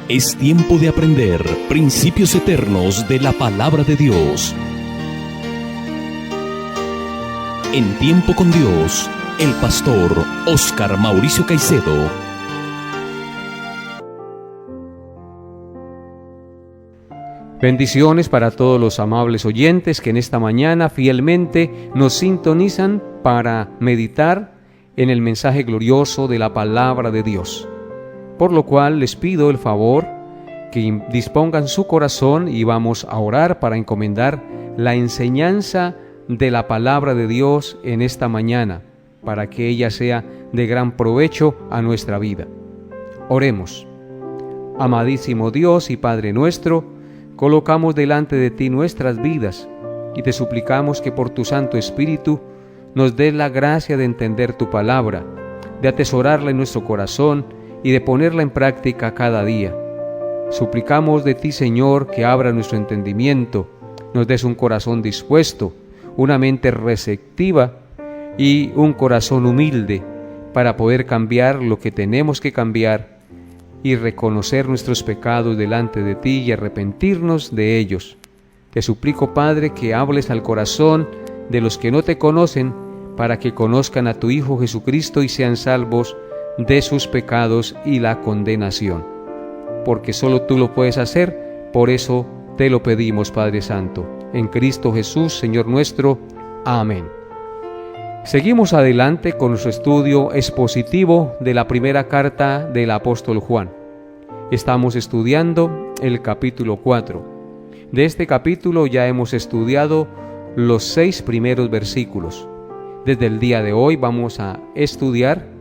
Es tiempo de aprender principios eternos de la palabra de Dios. En Tiempo con Dios, el pastor Óscar Mauricio Caicedo. Bendiciones para todos los amables oyentes que en esta mañana fielmente nos sintonizan para meditar en el mensaje glorioso de la palabra de Dios. Por lo cual les pido el favor que dispongan su corazón y vamos a orar para encomendar la enseñanza de la palabra de Dios en esta mañana, para que ella sea de gran provecho a nuestra vida. Oremos. Amadísimo Dios y Padre nuestro, colocamos delante de ti nuestras vidas y te suplicamos que por tu Santo Espíritu nos des la gracia de entender tu palabra, de atesorarla en nuestro corazón y de ponerla en práctica cada día. Suplicamos de ti, Señor, que abra nuestro entendimiento, nos des un corazón dispuesto, una mente receptiva y un corazón humilde para poder cambiar lo que tenemos que cambiar y reconocer nuestros pecados delante de ti y arrepentirnos de ellos. Te suplico, Padre, que hables al corazón de los que no te conocen para que conozcan a tu Hijo Jesucristo y sean salvos de sus pecados y la condenación. Porque solo tú lo puedes hacer, por eso te lo pedimos, Padre Santo. En Cristo Jesús, Señor nuestro. Amén. Seguimos adelante con nuestro estudio expositivo de la primera carta del apóstol Juan. Estamos estudiando el capítulo 4. De este capítulo ya hemos estudiado los 6 primeros versículos. Desde el día de hoy vamos a estudiar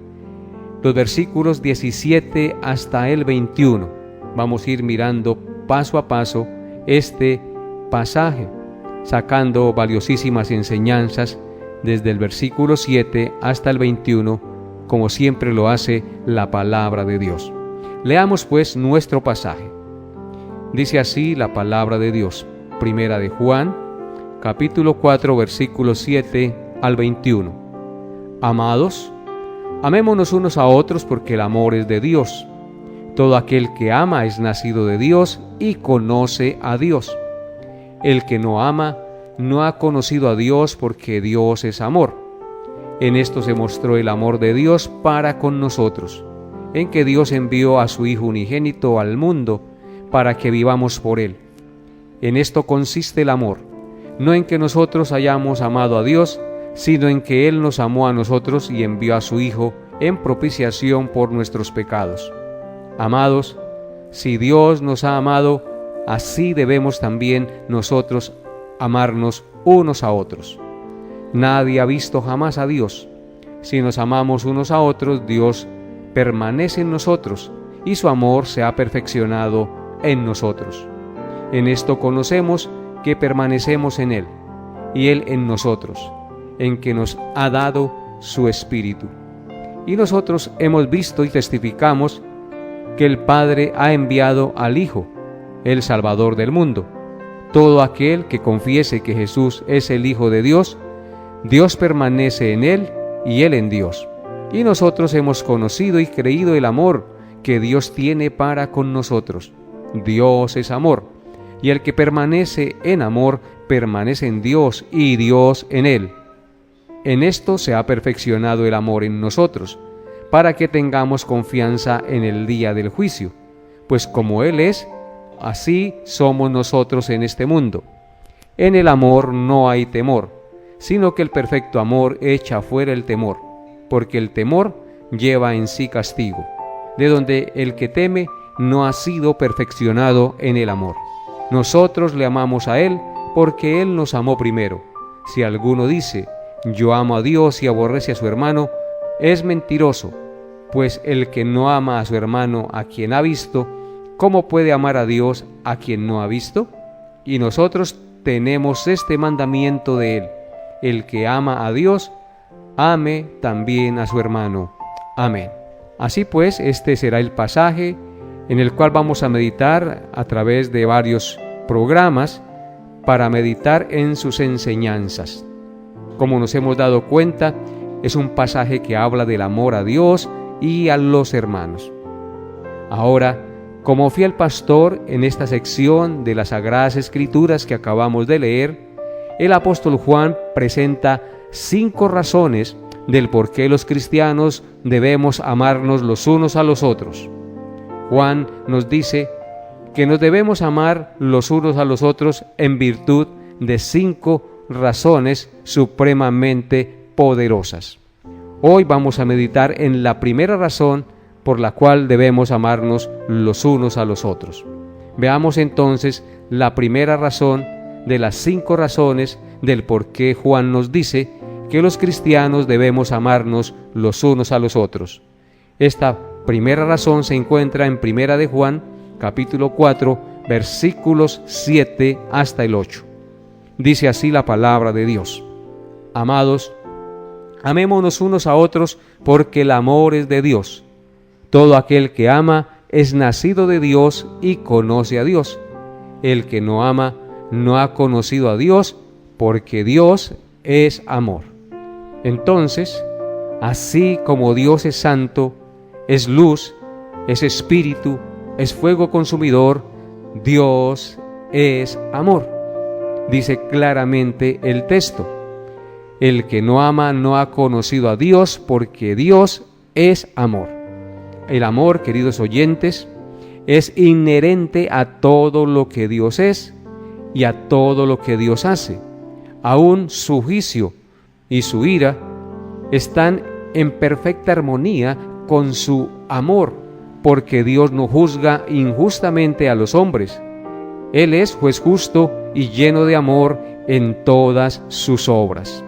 los versículos 17 hasta el 21. Vamos a ir mirando paso a paso este pasaje, sacando valiosísimas enseñanzas desde el versículo 7 hasta el 21, como siempre lo hace la palabra de Dios. Leamos pues nuestro pasaje. Dice así la palabra de Dios, primera de Juan, capítulo 4, versículos 7 al 21. Amados, amémonos unos a otros porque el amor es de Dios. Todo aquel que ama es nacido de Dios y conoce a Dios. El que no ama no ha conocido a Dios porque Dios es amor. En esto se mostró el amor de Dios para con nosotros, en que Dios envió a su Hijo unigénito al mundo para que vivamos por Él. En esto consiste el amor, no en que nosotros hayamos amado a Dios, sino en que Él nos amó a nosotros y envió a su Hijo en propiciación por nuestros pecados. Amados, si Dios nos ha amado, así debemos también nosotros amarnos unos a otros. Nadie ha visto jamás a Dios. Si nos amamos unos a otros, Dios permanece en nosotros y su amor se ha perfeccionado en nosotros. En esto conocemos que permanecemos en Él y Él en nosotros, en que nos ha dado su Espíritu. Y nosotros hemos visto y testificamos que el Padre ha enviado al Hijo, el Salvador del mundo. Todo aquel que confiese que Jesús es el Hijo de Dios, Dios permanece en Él y Él en Dios. Y nosotros hemos conocido y creído el amor que Dios tiene para con nosotros. Dios es amor, y el que permanece en amor, permanece en Dios y Dios en Él. En esto se ha perfeccionado el amor en nosotros, para que tengamos confianza en el día del juicio, pues como Él es, así somos nosotros en este mundo. En el amor no hay temor, sino que el perfecto amor echa fuera el temor, porque el temor lleva en sí castigo, de donde el que teme no ha sido perfeccionado en el amor. Nosotros le amamos a Él, porque Él nos amó primero. Si alguno dice, yo amo a Dios y aborrece a su hermano, es mentiroso, pues el que no ama a su hermano a quien ha visto, ¿cómo puede amar a Dios a quien no ha visto? Y nosotros tenemos este mandamiento de Él: el que ama a Dios, ame también a su hermano. Amén. Así pues, este será el pasaje en el cual vamos a meditar a través de varios programas para meditar en sus enseñanzas. Como nos hemos dado cuenta, es un pasaje que habla del amor a Dios y a los hermanos. Ahora Como fiel pastor en esta sección de las Sagradas Escrituras que acabamos de leer, el apóstol Juan presenta 5 razones del por qué los cristianos debemos amarnos los unos a los otros. Juan nos dice que nos debemos amar los unos a los otros en virtud de 5 razones supremamente poderosas. Hoy vamos a meditar en la primera razón por la cual debemos amarnos los unos a los otros. Veamos entonces la primera razón de las 5 razones del por qué Juan nos dice que los cristianos debemos amarnos los unos a los otros. Esta primera razón se encuentra en Primera de Juan, capítulo 4, versículos 7 hasta el 8. Dice así la palabra de Dios: Amados, amémonos unos a otros, porque el amor es de Dios. Todo aquel que ama es nacido de Dios y conoce a Dios. El que no ama no ha conocido a Dios, porque Dios es amor. Entonces, así como Dios es santo, es luz, es espíritu, es fuego consumidor, Dios es amor. Dice claramente el texto: el que no ama no ha conocido a Dios, porque Dios es amor. El amor, queridos oyentes, es inherente a todo lo que Dios es y a todo lo que Dios hace. Aún su juicio y su ira están en perfecta armonía con su amor, porque Dios no juzga injustamente a los hombres. Él es juez justo y lleno de amor en todas sus obras.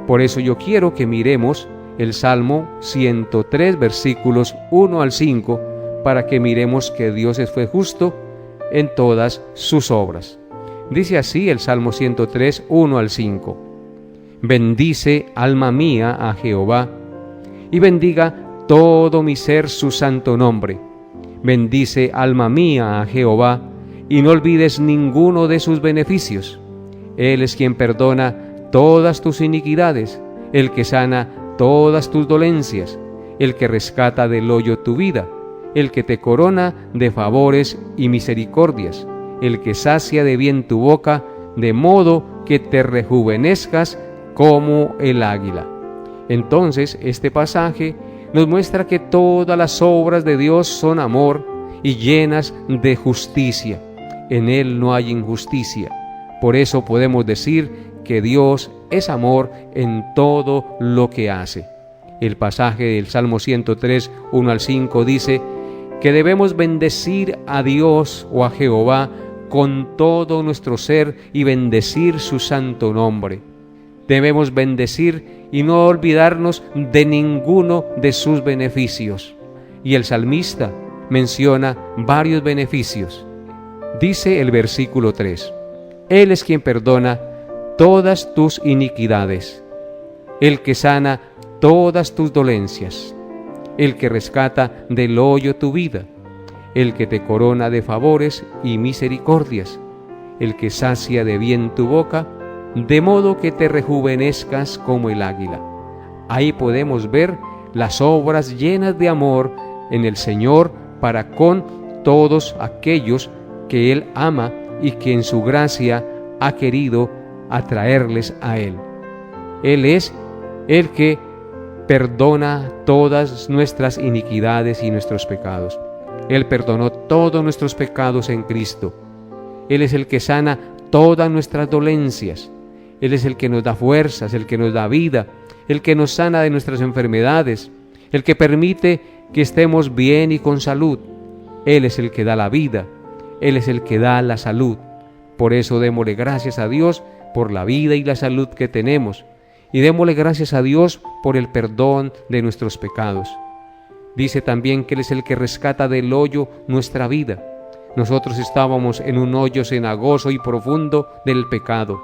Por eso yo quiero que miremos el Salmo 103, versículos 1 al 5, para que miremos que Dios fue justo en todas sus obras. Dice así el Salmo 103, 1 al 5. Bendice, alma mía, a Jehová, y bendiga todo mi ser su santo nombre. Bendice, alma mía, a Jehová, y no olvides ninguno de sus beneficios. Él es quien perdona todas tus iniquidades, el que sana todas tus dolencias, el que rescata del hoyo tu vida, el que te corona de favores y misericordias, el que sacia de bien tu boca, de modo que te rejuvenezcas como el águila. Entonces, este pasaje nos muestra que todas las obras de Dios son amor y llenas de justicia. En Él no hay injusticia. Por eso podemos decir que Dios es amor en todo lo que hace. El pasaje del Salmo 103, 1 al 5 dice que debemos bendecir a Dios o a Jehová con todo nuestro ser y bendecir su santo nombre. Debemos bendecir y no olvidarnos de ninguno de sus beneficios. Y el salmista menciona varios beneficios. Dice el versículo 3: Él es quien perdona todas tus iniquidades, el que sana todas tus dolencias, el que rescata del hoyo tu vida, el que te corona de favores y misericordias, el que sacia de bien tu boca, de modo que te rejuvenezcas como el águila. Ahí podemos ver las obras llenas de amor en el Señor para con todos aquellos que Él ama y que en su gracia ha querido atraerles a Él. Él es el que perdona todas nuestras iniquidades y nuestros pecados. Él perdonó todos nuestros pecados en Cristo. Él es el que sana todas nuestras dolencias. Él es el que nos da fuerzas, el que nos da vida, el que nos sana de nuestras enfermedades, el que permite que estemos bien y con salud. Él es el que da la vida, Él es el que da la salud. Por eso démosle gracias a Dios por la vida y la salud que tenemos, y démosle gracias a Dios por el perdón de nuestros pecados. Dice también que Él es el que rescata del hoyo nuestra vida. Nosotros estábamos en un hoyo cenagoso y profundo del pecado,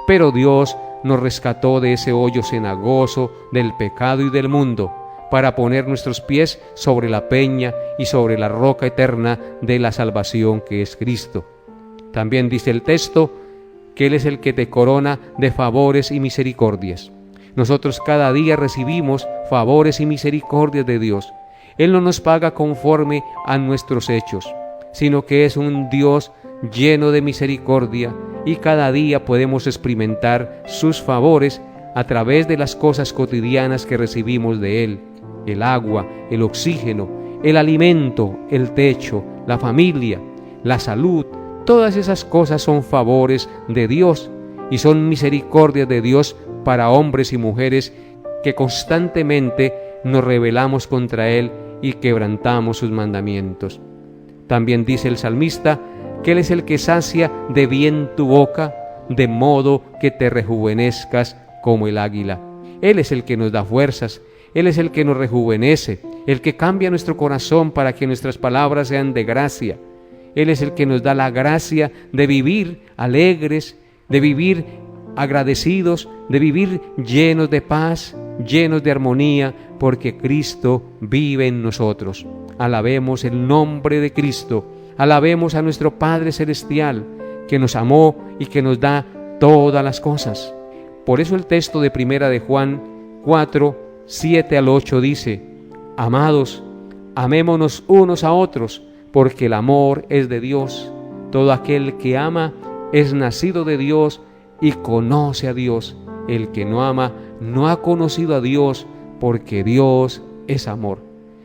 pero Dios nos rescató de ese hoyo cenagoso del pecado y del mundo, para poner nuestros pies sobre la peña y sobre la roca eterna de la salvación que es Cristo. También dice el texto que Él es el que te corona de favores y misericordias. Nosotros cada día recibimos favores y misericordias de Dios. Él no nos paga conforme a nuestros hechos, sino que es un Dios lleno de misericordia, y cada día podemos experimentar sus favores a través de las cosas cotidianas que recibimos de Él: el agua, el oxígeno, el alimento, el techo, la familia, la salud. Todas esas cosas son favores de Dios y son misericordias de Dios para hombres y mujeres que constantemente nos rebelamos contra Él y quebrantamos sus mandamientos. También dice el salmista que Él es el que sacia de bien tu boca, de modo que te rejuvenezcas como el águila. Él es el que nos da fuerzas, Él es el que nos rejuvenece, el que cambia nuestro corazón para que nuestras palabras sean de gracia. Él es el que nos da la gracia de vivir alegres, de vivir agradecidos, de vivir llenos de paz, llenos de armonía, porque Cristo vive en nosotros. Alabemos el nombre de Cristo, alabemos a nuestro Padre Celestial, que nos amó y que nos da todas las cosas. Por eso el texto de 1 de Juan 4, 7 al 8 dice: Amados, amémonos unos a otros, porque el amor es de Dios. Todo aquel que ama es nacido de Dios y conoce a Dios. El que no ama no ha conocido a Dios, porque Dios es amor.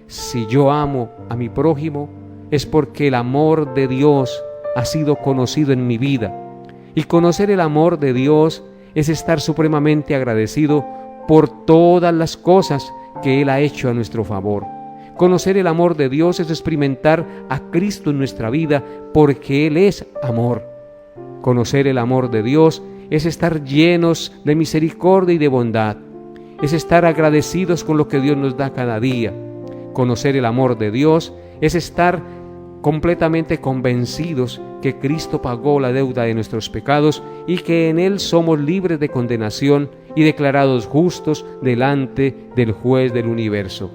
Si yo amo a mi prójimo, es porque el amor de Dios ha sido conocido en mi vida. Y conocer el amor de Dios es estar supremamente agradecido por todas las cosas que Él ha hecho a nuestro favor. Conocer el amor de Dios es experimentar a Cristo en nuestra vida, porque Él es amor. Conocer el amor de Dios es estar llenos de misericordia y de bondad. Es estar agradecidos con lo que Dios nos da cada día. Conocer el amor de Dios es estar completamente convencidos que Cristo pagó la deuda de nuestros pecados y que en Él somos libres de condenación y declarados justos delante del juez del universo.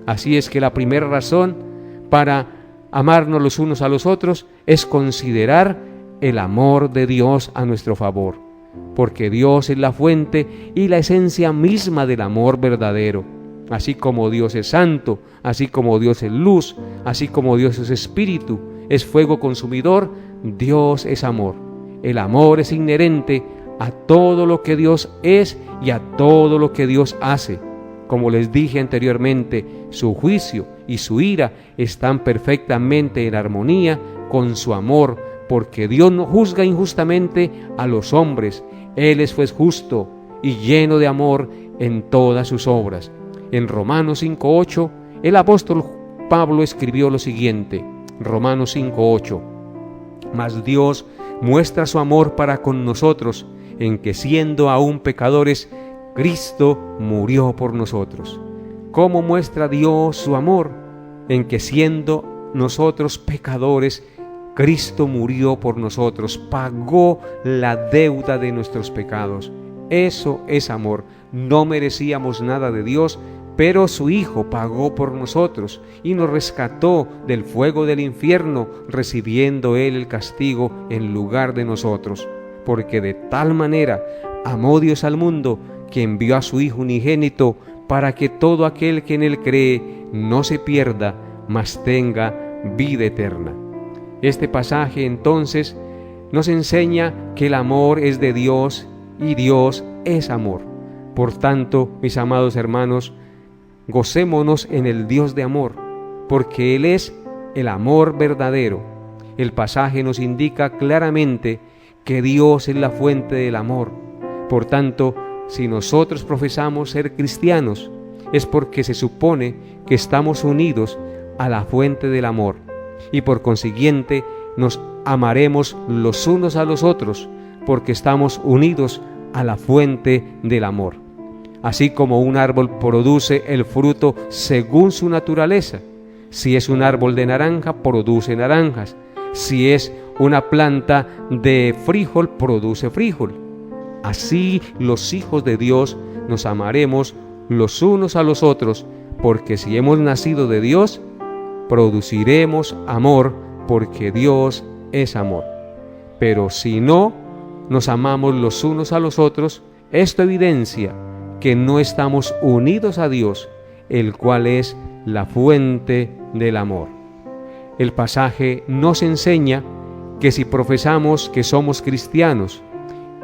Así es que la primera razón para amarnos los unos a los otros es considerar el amor de Dios a nuestro favor, porque Dios es la fuente y la esencia misma del amor verdadero. Así como Dios es santo, así como Dios es luz, así como Dios es espíritu, es fuego consumidor, Dios es amor. El amor es inherente a todo lo que Dios es y a todo lo que Dios hace. Como les dije anteriormente, su juicio y su ira están perfectamente en armonía con su amor, porque Dios no juzga injustamente a los hombres. Él es pues justo y lleno de amor en todas sus obras. En Romanos 5:8, el apóstol Pablo escribió lo siguiente, Romanos 5:8: Mas Dios muestra su amor para con nosotros, en que siendo aún pecadores, Cristo murió por nosotros. ¿Cómo muestra Dios su amor? En que siendo nosotros pecadores, Cristo murió por nosotros, pagó la deuda de nuestros pecados. Eso es amor. No merecíamos nada de Dios, pero su Hijo pagó por nosotros y nos rescató del fuego del infierno, recibiendo Él el castigo en lugar de nosotros. Porque de tal manera amó Dios al mundo, que envió a su Hijo unigénito, para que todo aquel que en Él cree no se pierda, mas tenga vida eterna. Este pasaje entonces nos enseña que el amor es de Dios y Dios es amor. Por tanto, mis amados hermanos, gocémonos en el Dios de amor, porque Él es el amor verdadero. El pasaje nos indica claramente que Dios es la fuente del amor. Por tanto, si nosotros profesamos ser cristianos, es porque se supone que estamos unidos a la fuente del amor, y por consiguiente nos amaremos los unos a los otros, porque estamos unidos a la fuente del amor. Así como un árbol produce el fruto según su naturaleza. Si es un árbol de naranja, produce naranjas. Si es una planta de frijol, produce frijol. Así los hijos de Dios nos amaremos los unos a los otros, porque si hemos nacido de Dios, produciremos amor, porque Dios es amor. Pero si no nos amamos los unos a los otros, esto evidencia que no estamos unidos a Dios, el cual es la fuente del amor. el pasaje nos enseña que si profesamos que somos cristianos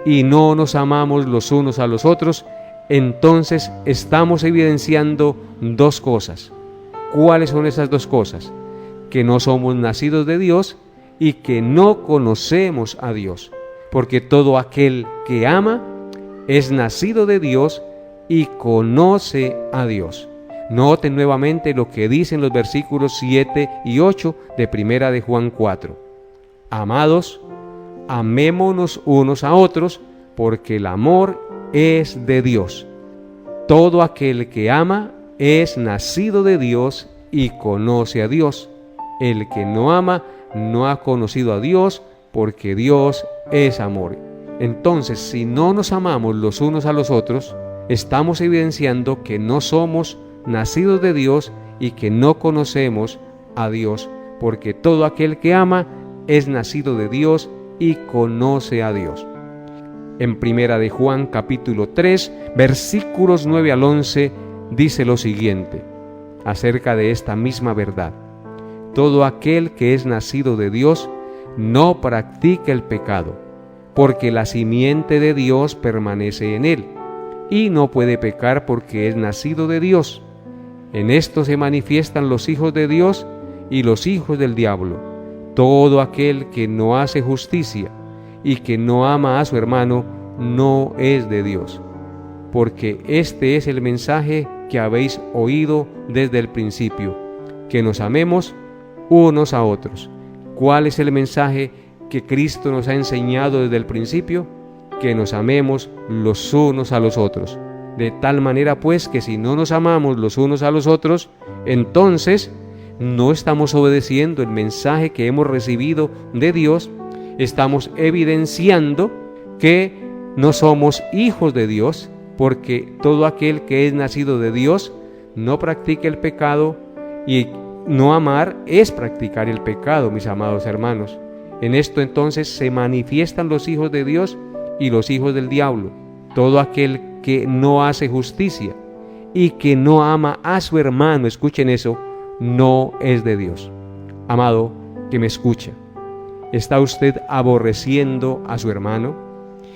y no nos amamos los unos a los otros, entonces estamos evidenciando dos cosas. ¿Cuáles son esas dos cosas? Que no somos nacidos de Dios y que no conocemos a Dios, porque todo aquel que ama es nacido de Dios y conoce a Dios. Noten nuevamente lo que dicen los versículos 7 y 8 de Primera de Juan 4. Amados, amémonos unos a otros, porque el amor es de Dios. Todo aquel que ama es nacido de Dios y conoce a Dios. El que no ama no ha conocido a Dios, porque Dios es amor. Entonces, si no nos amamos los unos a los otros, estamos evidenciando que no somos nacidos de Dios y que no conocemos a Dios, porque todo aquel que ama es nacido de Dios y conoce a Dios. En Primera de Juan capítulo 3, versículos 9 al 11, dice lo siguiente, acerca de esta misma verdad. Todo aquel que es nacido de Dios no practica el pecado, porque la simiente de Dios permanece en él, y no puede pecar porque es nacido de Dios. En esto se manifiestan los hijos de Dios y los hijos del diablo. Todo aquel que no hace justicia y que no ama a su hermano no es de Dios, porque este es el mensaje que habéis oído desde el principio, que nos amemos unos a otros. ¿Cuál es el mensaje que Cristo nos ha enseñado desde el principio? Que nos amemos los unos a los otros. De tal manera pues que si no nos amamos los unos a los otros, entonces no estamos obedeciendo el mensaje que hemos recibido de Dios, estamos evidenciando que no somos hijos de Dios, porque todo aquel que es nacido de Dios no practica el pecado, y no amar es practicar el pecado, mis amados hermanos. En esto entonces se manifiestan los hijos de Dios y los hijos del diablo. Todo aquel que no hace justicia y que no ama a su hermano, escuchen eso, no es de Dios. Amado que me escucha, ¿está usted aborreciendo a su hermano?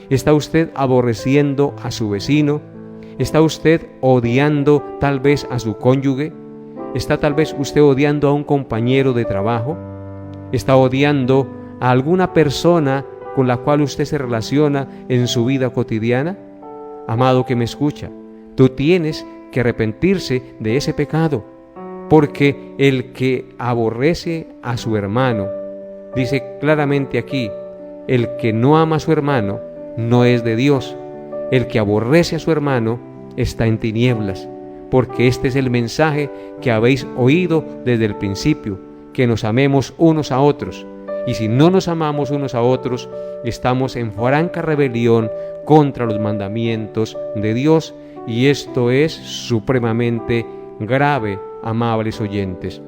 ¿Está usted aborreciendo a su vecino? ¿Está usted odiando tal vez a su cónyuge? ¿Está tal vez usted odiando a un compañero de trabajo? ¿Está odiando a alguna persona con la cual usted se relaciona en su vida cotidiana? Amado que me escucha, tú tienes que arrepentirse de ese pecado, porque el que aborrece a su hermano, dice claramente aquí, el que no ama a su hermano no es de Dios. El que aborrece a su hermano está en tinieblas, porque este es el mensaje que habéis oído desde el principio, que nos amemos unos a otros. Y si no nos amamos unos a otros, estamos en franca rebelión contra los mandamientos de Dios, y esto es supremamente grave, amables oyentes.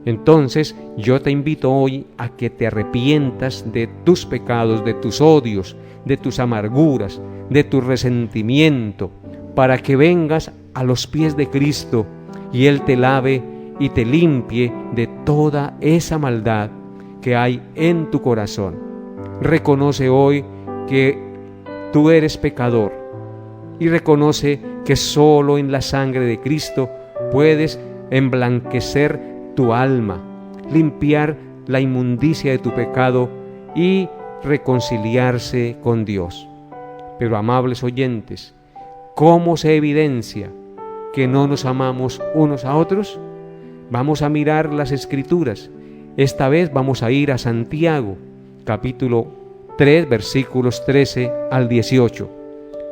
Entonces yo te invito hoy a que te arrepientas de tus pecados, de tus odios, de tus amarguras, de tu resentimiento, para que vengas a los pies de Cristo y Él te lave y te limpie de toda esa maldad que hay en tu corazón. Reconoce hoy que tú eres pecador y reconoce que solo en la sangre de Cristo puedes emblanquecer tu alma, limpiar la inmundicia de tu pecado y reconciliarse con Dios. Pero amables oyentes, ¿cómo se evidencia que no nos amamos unos a otros? Vamos a mirar las Escrituras. Esta vez vamos a ir a Santiago, capítulo 3, versículos 13 al 18.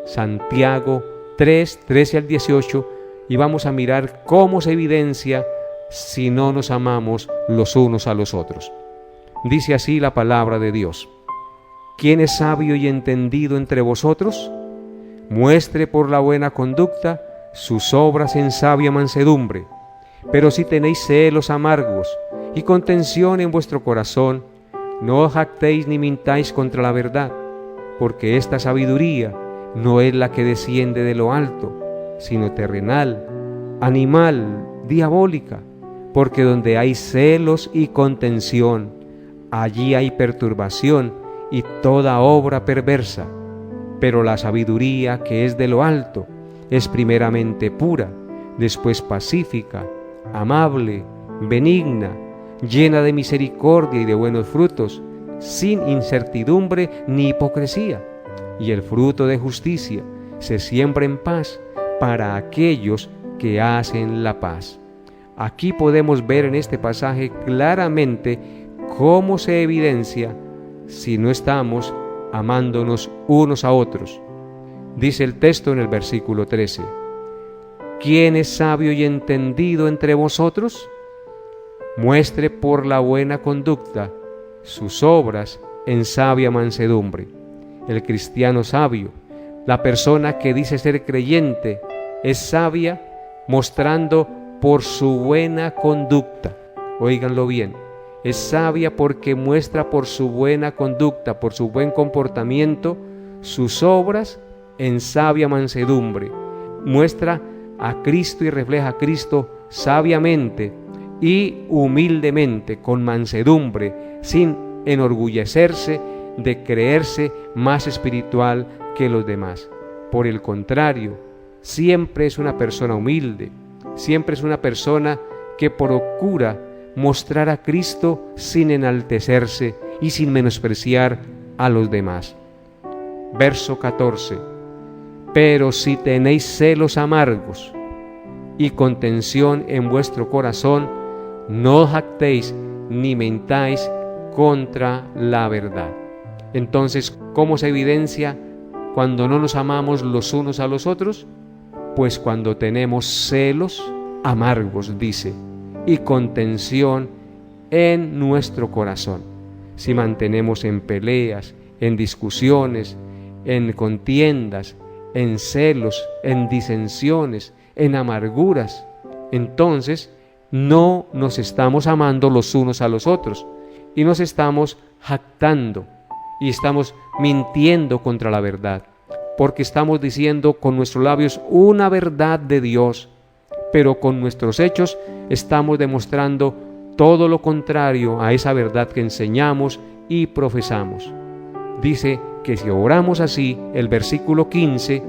Santiago 3, 13 al 18, y vamos a mirar cómo se evidencia si no nos amamos los unos a los otros. Dice así la palabra de Dios. ¿Quién es sabio y entendido entre vosotros? Muestre por la buena conducta sus obras en sabia mansedumbre. Pero si tenéis celos amargos y contención en vuestro corazón, no os jactéis ni mintáis contra la verdad, porque esta sabiduría no es la que desciende de lo alto, sino terrenal, animal, diabólica. porque donde hay celos y contención, allí hay perturbación y toda obra perversa. Pero la sabiduría que es de lo alto es primeramente pura, después pacífica, amable, benigna, llena de misericordia y de buenos frutos, sin incertidumbre ni hipocresía. Y el fruto de justicia se siembra en paz para aquellos que hacen la paz. Aquí podemos ver en este pasaje claramente cómo se evidencia si no estamos amándonos unos a otros. Dice el texto en el versículo 13: ¿quién es sabio y entendido entre vosotros? Muestre por la buena conducta sus obras en sabia mansedumbre. El cristiano sabio, la persona que dice ser creyente, es sabia mostrando por su buena conducta. Óiganlo bien, es sabia porque muestra por su buena conducta, por su buen comportamiento, sus obras en sabia mansedumbre. Muestra a Cristo y refleja a Cristo sabiamente y humildemente, con mansedumbre, sin enorgullecerse de creerse más espiritual que los demás. Por el contrario, siempre es una persona humilde, siempre es una persona que procura mostrar a Cristo sin enaltecerse y sin menospreciar a los demás. Verso 14: pero si tenéis celos amargos y contención en vuestro corazón, no jactéis ni mentáis contra la verdad. Entonces, ¿cómo se evidencia cuando no nos amamos los unos a los otros? Pues cuando tenemos celos amargos, dice, y contención en nuestro corazón. Si mantenemos en peleas, en discusiones, en contiendas, en celos, en disensiones, en amarguras, entonces no nos estamos amando los unos a los otros y nos estamos jactando y estamos mintiendo contra la verdad, porque estamos diciendo con nuestros labios una verdad de Dios, pero con nuestros hechos estamos demostrando todo lo contrario a esa verdad que enseñamos y profesamos. Dice que si obramos así, el versículo 15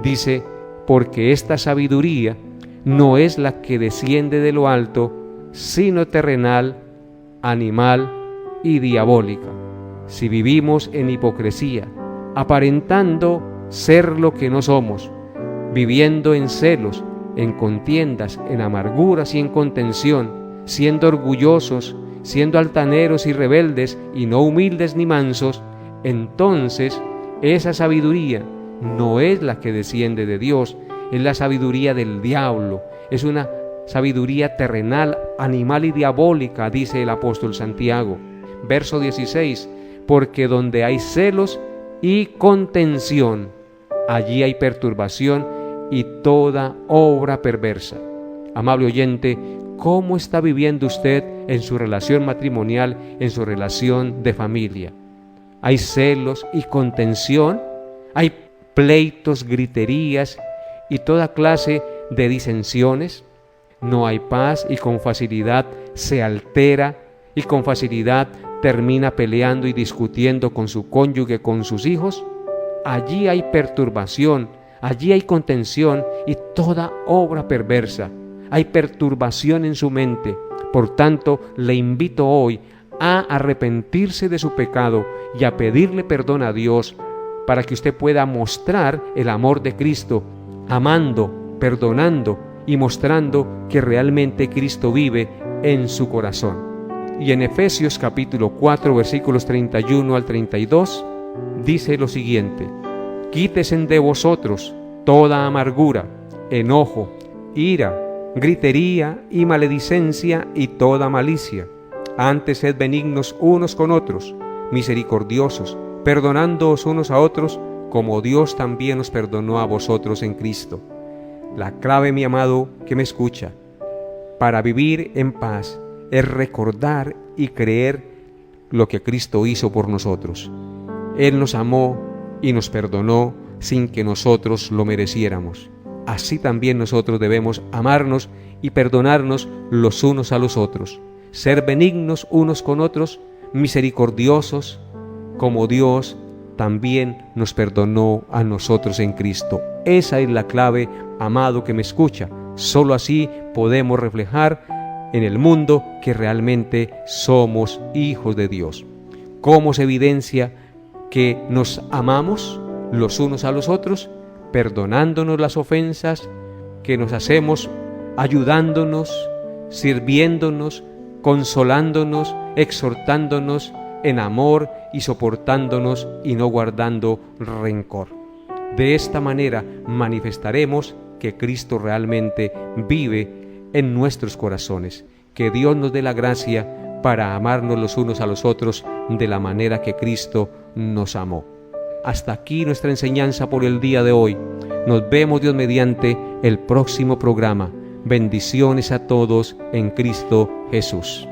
dice: porque esta sabiduría no es la que desciende de lo alto, sino terrenal, animal y diabólica. Si vivimos en hipocresía, aparentando ser lo que no somos, viviendo en celos, en contiendas, en amarguras y en contención, siendo orgullosos, siendo altaneros y rebeldes y no humildes ni mansos, entonces esa sabiduría no es la que desciende de Dios, es la sabiduría del diablo, es una sabiduría terrenal, animal y diabólica, dice el apóstol Santiago. Verso 16: porque donde hay celos y contención, allí hay perturbación y toda obra perversa. Amable oyente, ¿cómo está viviendo usted en su relación matrimonial, en su relación de familia? ¿Hay celos y contención? ¿Hay pleitos, griterías y toda clase de disensiones? ¿No hay paz y con facilidad se altera y con facilidad termina peleando y discutiendo con su cónyuge, con sus hijos? Allí hay perturbación, allí hay contención y toda obra perversa. Hay perturbación en su mente. Por tanto, le invito hoy a arrepentirse de su pecado y a pedirle perdón a Dios para que usted pueda mostrar el amor de Cristo, amando, perdonando y mostrando que realmente Cristo vive en su corazón. Y en Efesios capítulo 4, versículos 31 al 32, dice lo siguiente: quítese de vosotros toda amargura, enojo, ira, gritería y maledicencia y toda malicia. Antes sed benignos unos con otros, misericordiosos, perdonándoos unos a otros, como Dios también os perdonó a vosotros en Cristo. La clave, mi amado, que me escucha, para vivir en paz es recordar y creer lo que Cristo hizo por nosotros. Él nos amó y nos perdonó sin que nosotros lo mereciéramos. Así también nosotros debemos amarnos y perdonarnos los unos a los otros, ser benignos unos con otros, misericordiosos, como Dios también nos perdonó a nosotros en Cristo. Esa es la clave, amado que me escucha. Solo así podemos reflejar en el mundo que realmente somos hijos de Dios. ¿Cómo se evidencia que nos amamos los unos a los otros? Perdonándonos las ofensas que nos hacemos, ayudándonos, sirviéndonos, consolándonos, exhortándonos en amor y soportándonos y no guardando rencor. De esta manera manifestaremos que Cristo realmente vive en nuestros corazones. Que Dios nos dé la gracia para amarnos los unos a los otros de la manera que Cristo nos amó. Hasta aquí nuestra enseñanza por el día de hoy. Nos vemos, Dios mediante, el próximo programa. Bendiciones a todos en Cristo Jesús.